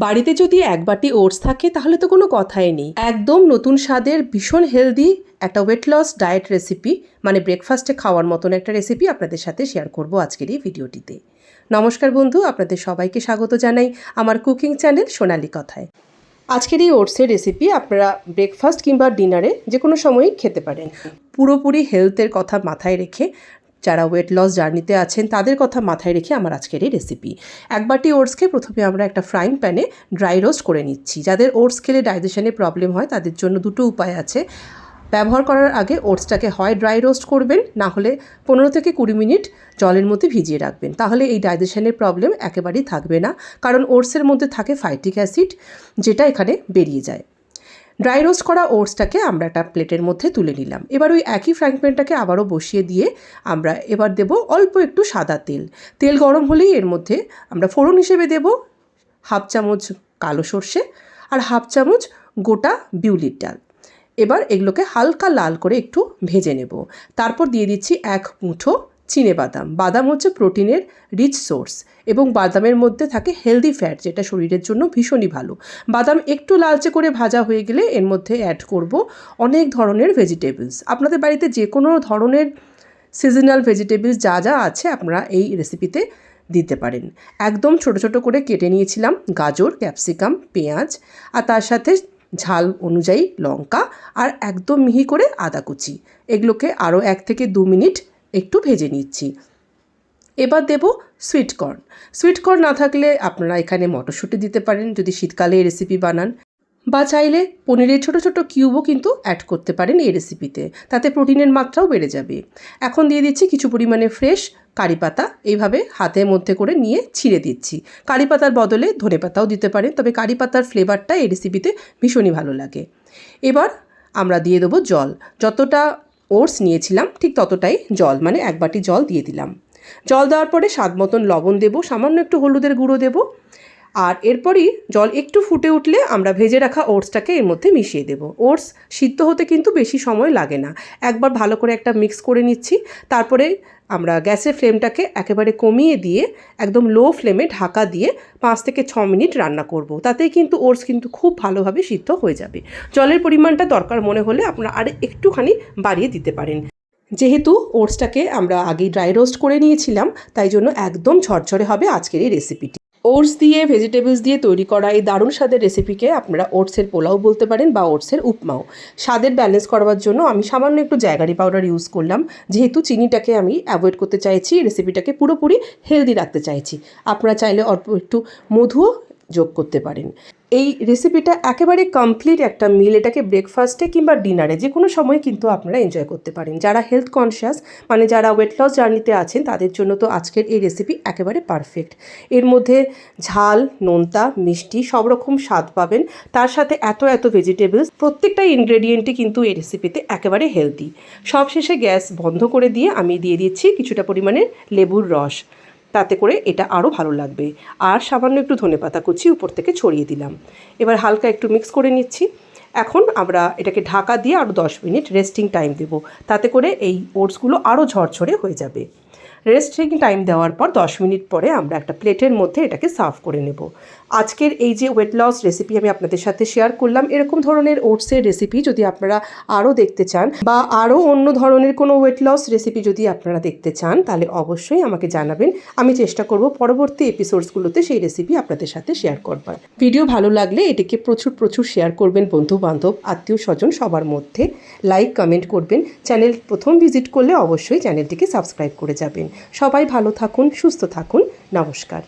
বাড়িতে যদি এক বাটি ওটস থাকে তাহলে তো কোনো কথাই নেই। একদম নতুন স্বাদের ভীষণ হেলদি একটা ওয়েট লস ডায়েট রেসিপি, মানে ব্রেকফাস্টে খাওয়ার মতন একটা রেসিপি আপনাদের সাথে শেয়ার করব আজকের এই ভিডিওটিতে। নমস্কার বন্ধু, আপনাদের সবাইকে স্বাগত জানাই আমার কুকিং চ্যানেল সোনালি কথায়। আজকের এই ওটসের রেসিপি আপনারা ব্রেকফাস্ট কিংবা ডিনারে যে কোনো সময়ই খেতে পারেন। পুরোপুরি হেলথের কথা মাথায় রেখে, যারা ওয়েট লস জার্নিতে আছেন তাদের কথা মাথায় রেখে আমার আজকের এই রেসিপি। এক বাটি ওটসকে প্রথমে আমরা একটা ফ্রাইং প্যানে ড্রাই রোস্ট করে নিচ্ছি। যাদের ওটস খেলে ডাইজেশনের প্রবলেম হয় তাদের জন্য দুটো উপায় আছে। ব্যবহার করার আগে ওটসটাকে হয় ড্রাই রোস্ট করবেন, না হলে 15 থেকে 20 মিনিট জলের মধ্যে ভিজিয়ে রাখবেন। তাহলে এই ডাইজেশনের প্রবলেম একেবারেই থাকবে না, কারণ ওটসের মধ্যে থাকে ফাইটিক অ্যাসিড, যেটা এখানে বেরিয়ে যায়। ড্রাই রোস্ট করা ওটসটাকে আমরা একটা প্লেটের মধ্যে তুলে নিলাম। এবার ওই একই ফ্রাইং প্যানটাকে আবারও বসিয়ে দিয়ে আমরা এবার দেব অল্প একটু সাদা তেল। তেল গরম হলেই এর মধ্যে আমরা ফোড়ন হিসেবে দেব হাফ চামচ কালো সর্ষে আর হাফ চামচ গোটা বিউলির ডাল। এবার এগুলোকে হালকা লাল করে একটু ভেজে নেব। তারপর দিয়ে দিচ্ছি 1 মুঠো চিনেবাদাম। বাদাম হচ্ছে প্রোটিনের রিচ সোর্স এবং বাদামের মধ্যে থাকে হেলদি ফ্যাট, যেটা শরীরের জন্য ভীষণই ভালো। বাদাম একটু লালচে করে ভাজা হয়ে গেলে এর মধ্যে অ্যাড করব অনেক ধরনের ভেজিটেবলস। আপনাদের বাড়িতে যে কোনো ধরনের সিজনাল ভেজিটেবলস যা যা আছে আপনারা এই রেসিপিতে দিতে পারেন। একদম ছোট ছোট করে কেটে নিয়েছিলাম গাজর, ক্যাপসিকাম, পেঁয়াজ, আর তার সাথে ঝাল অনুযায়ী লঙ্কা আর একদম মিহি করে আদা কুচি। এগুলোকে আরও 1 থেকে 2 মিনিট একটু ভেজে নিচ্ছি। এবার দেব সুইট কর্ন। সুইট কর্ন না থাকলে আপনারা এখানে মটরশুঁটি দিতে পারেন যদি শীতকালে এই রেসিপি বানান, বা চাইলে পনিরের ছোট ছোট কিউবও কিন্তু অ্যাড করতে পারেন এই রেসিপিতে, তাতে প্রোটিনের মাত্রাও বেড়ে যাবে। এখন দিয়ে দিচ্ছি কিছু পরিমাণে ফ্রেশ কারি পাতা। এইভাবে হাতের মধ্যে করে নিয়ে ছিঁড়ে দিচ্ছি। কারি পাতার বদলে ধনে পাতাও দিতে পারেন, তবে কারি পাতার ফ্লেভারটা এই রেসিপিতে ভীষণই ভালো লাগে। এবার আমরা দিয়ে দেবো জল। যতটা ওটস নিয়েছিলাম ঠিক ততটাই জল, মানে 1 বাটি জল দিয়ে দিলাম। জল দেওয়ার পরে স্বাদ মতন লবণ দেব, সামান্য একটু হলুদের গুঁড়ো দেব, আর এরপরই জল একটু ফুটে উঠলে আমরা ভেজে রাখা ওটসটাকে এর মধ্যে মিশিয়ে দেব। ওটস সিদ্ধ হতে কিন্তু বেশি সময় লাগে না। একবার ভালো করে একটা মিক্স করে নিচ্ছি। তারপরে আমরা গ্যাসের ফ্লেমটাকে একেবারে কমিয়ে দিয়ে একদম লো ফ্লেমে ঢাকা দিয়ে 5 থেকে 6 মিনিট রান্না করব। তাতেই কিন্তু ওটস কিন্তু খুব ভালোভাবে সিদ্ধ হয়ে যাবে। জলের পরিমাণটা দরকার মনে হলে আপনারা আর একটুখানি বাড়িয়ে দিতে পারেন। যেহেতু ওটসটাকে আমরা আগেই ড্রাই রোস্ট করে নিয়েছিলাম, তাই জন্য একদম ঝরঝরে হবে আজকের এই রেসিপিটি। ওটস দিয়ে ভেজিটেবলস দিয়ে তৈরি করা এই দারুণ স্বাদের রেসিপিকে আপনারা ওটসের পোলাও বলতে পারেন বা ওটসের উপমাও। স্বাদের ব্যালেন্স করবার জন্য আমি সামান্য একটু জায়গারি পাউডার ইউজ করলাম, যেহেতু চিনিটাকে আমি অ্যাভয়েড করতে চাইছি, রেসিপিটাকে পুরোপুরি হেলদি রাখতে চাইছি। আপনারা চাইলে অল্প একটু মধুও যোগ করতে পারেন। এই রেসিপিটা একেবারে কমপ্লিট একটা মিল। এটাকে ব্রেকফাস্টে কিংবা ডিনারে যে কোনো সময় কিন্তু আপনারা এনজয় করতে পারেন। যারা হেলথ কনসিয়াস, মানে যারা ওয়েট লস জার্নিতে আছেন, তাদের জন্য তো আজকের এই রেসিপি একেবারে পারফেক্ট। এর মধ্যে ঝাল, নোনতা, মিষ্টি সব রকম স্বাদ পাবেন। তার সাথে এত ভেজিটেবলস, প্রত্যেকটা ইনগ্রেডিয়েন্টই কিন্তু এই রেসিপিতে একেবারে হেলদি। সবশেষে গ্যাস বন্ধ করে দিয়ে আমি দিয়ে দিচ্ছি কিছুটা পরিমাণে লেবুর রস, তাতে করে এটা আরও ভালো লাগবে। আর সামান্য একটু ধনেপাতা কুচি উপর থেকে ছড়িয়ে দিলাম। এবার হালকা একটু মিক্স করে নিচ্ছি। এখন আমরা এটাকে ঢাকা দিয়ে আরও 10 মিনিট রেস্টিং টাইম দেব, তাতে করে এই ওটসগুলো আরও ঝরঝরে হয়ে যাবে। রেস্টিং টাইম দেওয়ার পর 10 মিনিট পরে আমরা একটা প্লেটের মধ্যে এটাকে সার্ভ করে নেব। আজকের এই যে ওয়েট লস রেসিপি আমি আপনাদের সাথে শেয়ার করলাম, এরকম ধরনের ওটসের রেসিপি যদি আপনারা আরও দেখতে চান বা আরও অন্য ধরনের কোনো ওয়েট লস রেসিপি যদি আপনারা দেখতে চান, তাহলে অবশ্যই আমাকে জানাবেন। আমি চেষ্টা করব পরবর্তী এপিসোডসগুলোতে সেই রেসিপি আপনাদের সাথে শেয়ার করবার। ভিডিও ভালো লাগলে এটিকে প্রচুর শেয়ার করবেন বন্ধু বান্ধব, আত্মীয় স্বজন সবার মধ্যে। লাইক কমেন্ট করবেন। চ্যানেল প্রথম ভিজিট করলে অবশ্যই চ্যানেলটিকে সাবস্ক্রাইব করে যাবেন। সবাই ভালো থাকুন, সুস্থ থাকুন। নমস্কার।